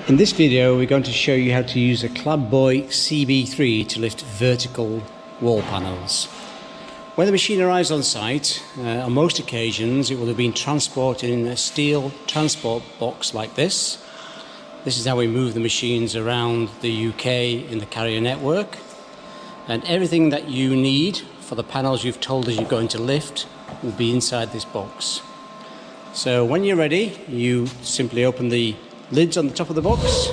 In this video we're going to show you how to use a Clad Boy CB3 to lift vertical wall panels. When the machine arrives on site, on most occasions it will have been transported in a steel transport box like this. This is how we move the machines around the UK in the carrier network, and everything that you need for the panels you've told us you're going to lift will be inside this box. So when you're ready, you simply open the lids on the top of the box,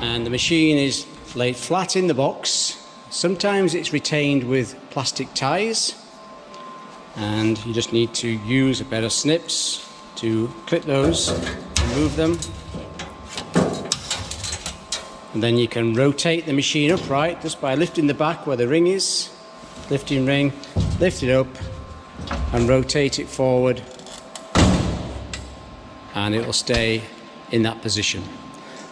and the machine is laid flat in the box. Sometimes it's retained with plastic ties, and you just need to use a pair of snips to clip those, remove them, and then you can rotate the machine upright just by lifting the back where the ring is, lifting ring, lift it up and rotate it forward, and it will stay in that position.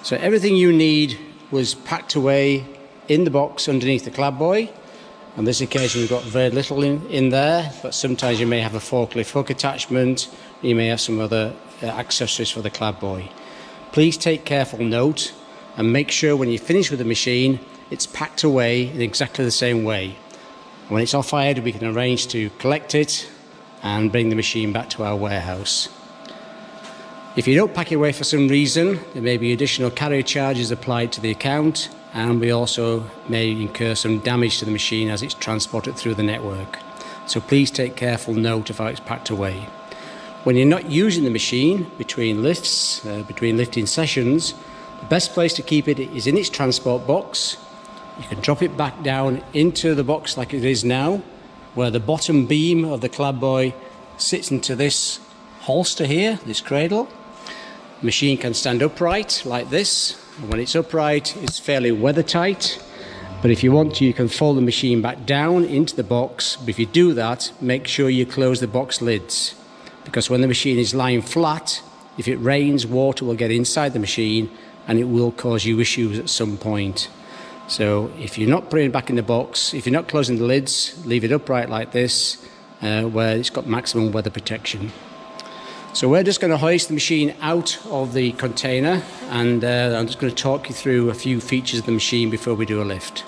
So everything you need was packed away in the box underneath the Clad Boy. On this occasion we've got very little in there, but sometimes you may have a forklift hook attachment, you may have some other accessories for the Clad Boy. Please take careful note and make sure when you finish with the machine it's packed away in exactly the same way. When it's off-hired, we can arrange to collect it and bring the machine back to our warehouse. If you don't pack it away for some reason, there may be additional carrier charges applied to the account, and we also may incur some damage to the machine as it's transported through the network. So please take careful note of how it's packed away. When you're not using the machine between lifts, between lifting sessions, the best place to keep it is in its transport box. You can drop it back down into the box like it is now, where the bottom beam of the Clad Boy sits into this holster here, this cradle. The machine can stand upright like this, and when it's upright it's fairly weather tight, but if you want to you can fold the machine back down into the box. But if you do that, make sure you close the box lids, because when the machine is lying flat, if it rains, water will get inside the machine and it will cause you issues at some point. So if you're not putting it back in the box, if you're not closing the lids, leave it upright like this, where it's got maximum weather protection. So we're just going to hoist the machine out of the container, and I'm just going to talk you through a few features of the machine before we do a lift.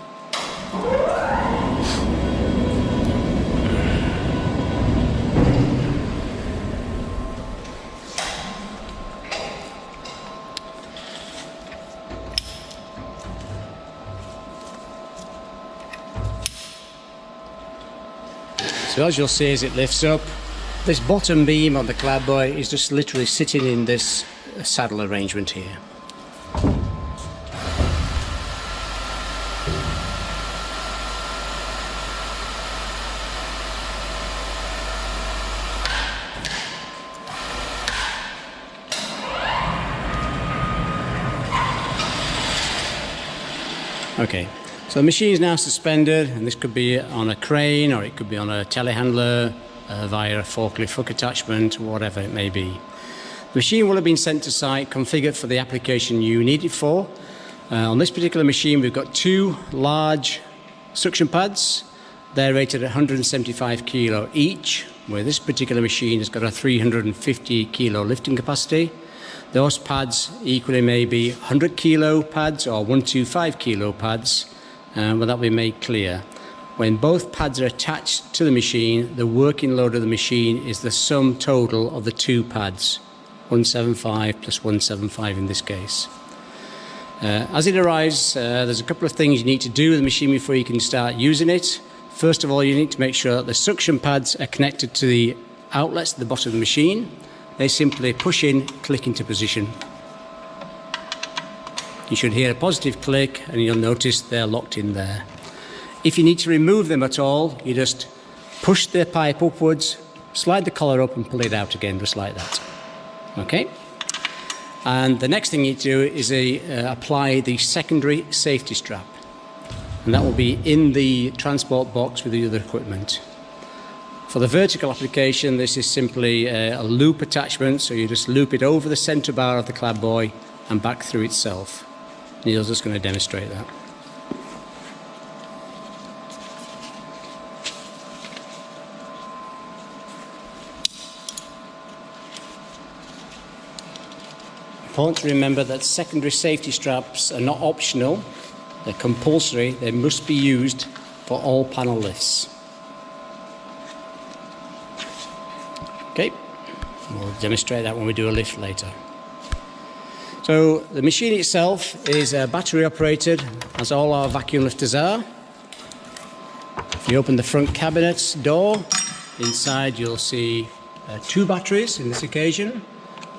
So as you'll see as it lifts up, this bottom beam on the Clad Boy is just literally sitting in this saddle arrangement here. Okay. So the machine is now suspended, and this could be on a crane or it could be on a telehandler via a forklift hook attachment, whatever it may be. The machine will have been sent to site configured for the application you need it for. On this particular machine we've got two large suction pads. They're rated at 175 kilo each, where this particular machine has got a 350 kilo lifting capacity. Those pads equally may be 100 kilo pads or 125 kilo pads. But that will be made clear. When both pads are attached to the machine, the working load of the machine is the sum total of the two pads, 175 plus 175 in this case. As it arrives, there's a couple of things you need to do with the machine before you can start using it. First of all, you need to make sure that the suction pads are connected to the outlets at the bottom of the machine. They simply push in, click into position. You should hear a positive click and you'll notice they're locked in there. If you need to remove them at all, you just push the pipe upwards, slide the collar up and pull it out again, just like that. Okay? And the next thing you need to do is apply the secondary safety strap. And that will be in the transport box with the other equipment. For the vertical application, this is simply a loop attachment, so you just loop it over the centre bar of the Clad Boy and back through itself. Neil's just going to demonstrate that. important to remember that secondary safety straps are not optional, they're compulsory, they must be used for all panel lifts. Okay, we'll demonstrate that when we do a lift later. So the machine itself is battery operated, as all our vacuum lifters are. If you open the front cabinet door, inside you'll see 2 batteries in this occasion.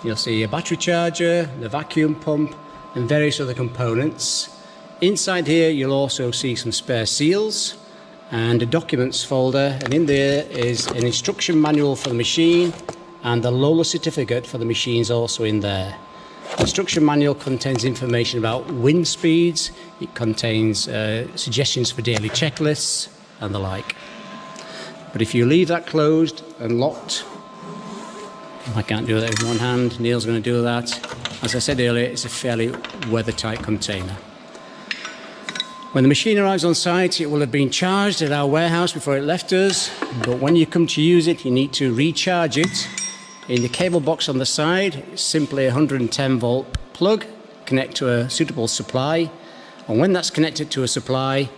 You'll see a battery charger, the vacuum pump and various other components. Inside here you'll also see some spare seals and a documents folder, and in there is an instruction manual for the machine, and the Lola certificate for the machine is also in there. The instruction manual contains information about wind speeds, it contains suggestions for daily checklists and the like. But if you leave that closed and locked, I can't do that with one hand, Neil's going to do that. As I said earlier, it's a fairly weather-tight container. When the machine arrives on site, it will have been charged at our warehouse before it left us, but when you come to use it, you need to recharge it. In the cable box on the side, it's simply a 110 volt plug, connect to a suitable supply, and when that's connected to a supply,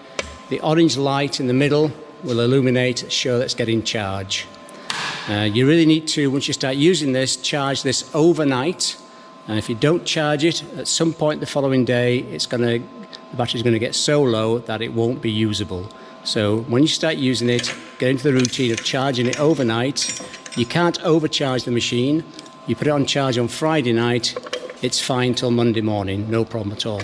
the orange light in the middle will illuminate, show that it's getting charge. You really need to, once you start using this, charge this overnight, and if you don't charge it, at some point the following day, the battery's going to get so low that it won't be usable. So when you start using it, get into the routine of charging it overnight. You can't overcharge the machine. You put it on charge on Friday night, it's fine till Monday morning, no problem at all.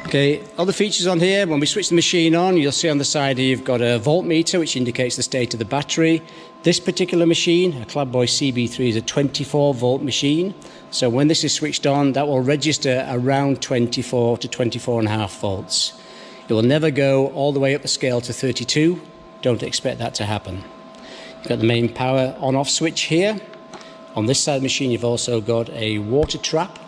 Okay, other features on here, when we switch the machine on, you'll see on the side here you've got a voltmeter, which indicates the state of the battery. This particular machine, a Clad Boy CB3, is a 24 volt machine. So when this is switched on, that will register around 24 to 24.5 volts. It will never go all the way up the scale to 32. Don't expect that to happen. You've got the main power on-off switch here. On this side of the machine, you've also got a water trap.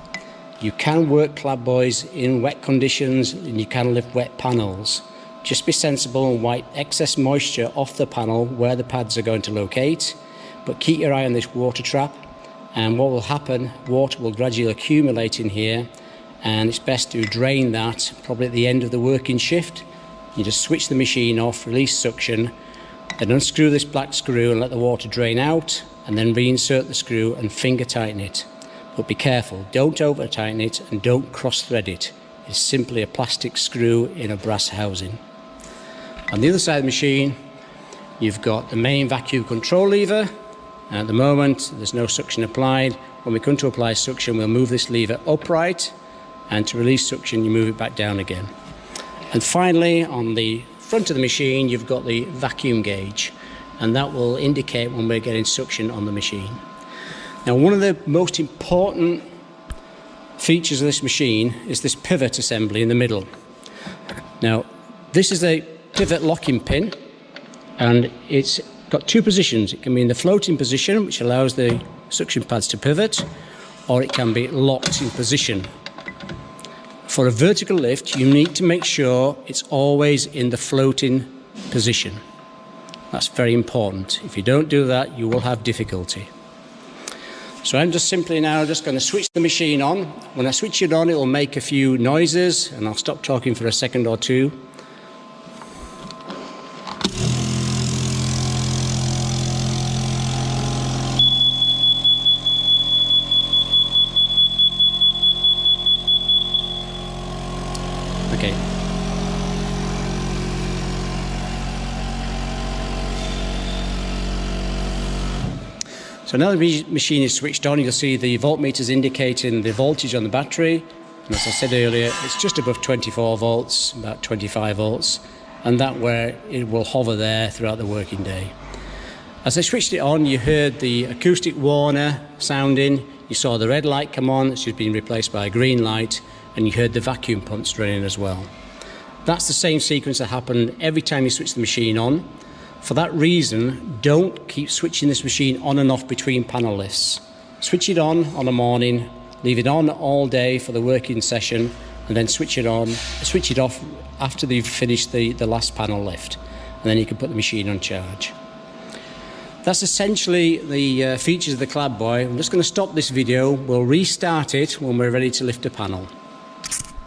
You can work Clad Boys in wet conditions, and you can lift wet panels. Just be sensible and wipe excess moisture off the panel where the pads are going to locate, but keep your eye on this water trap, and what will happen, water will gradually accumulate in here, and it's best to drain that probably at the end of the working shift. You just switch the machine off, release suction, then unscrew this black screw and let the water drain out, and then reinsert the screw and finger tighten it. But be careful, don't over tighten it and don't cross thread it. It's simply a plastic screw in a brass housing. On the other side of the machine, you've got the main vacuum control lever. At the moment, there's no suction applied. When we come to apply suction, we'll move this lever upright, and to release suction, you move it back down again. And finally, on the front of the machine, you've got the vacuum gauge, and that will indicate when we're getting suction on the machine. Now, one of the most important features of this machine is this pivot assembly in the middle. Now, this is a pivot locking pin, and it's got 2 positions. It can be in the floating position, which allows the suction pads to pivot, or it can be locked in position. For a vertical lift, you need to make sure it's always in the floating position. That's very important. If you don't do that, you will have difficulty. So I'm just simply now just going to switch the machine on. When I switch it on, it will make a few noises, and I'll stop talking for a second or two. Okay. So now the machine is switched on, you'll see the voltmeters indicating the voltage on the battery. And as I said earlier, it's just above 24 volts, about 25 volts, and that where it will hover there throughout the working day. As I switched it on, you heard the acoustic warner sounding, you saw the red light come on, it's just been replaced by a green light, and you heard the vacuum pumps running as well. That's the same sequence that happened every time you switch the machine on. For that reason, don't keep switching this machine on and off between panel lifts. Switch it on a morning, leave it on all day for the working session, and then switch it off after you've finished the last panel lift. And then you can put the machine on charge. That's essentially the features of the Clad Boy. I'm just going to stop this video. We'll restart it when we're ready to lift a panel.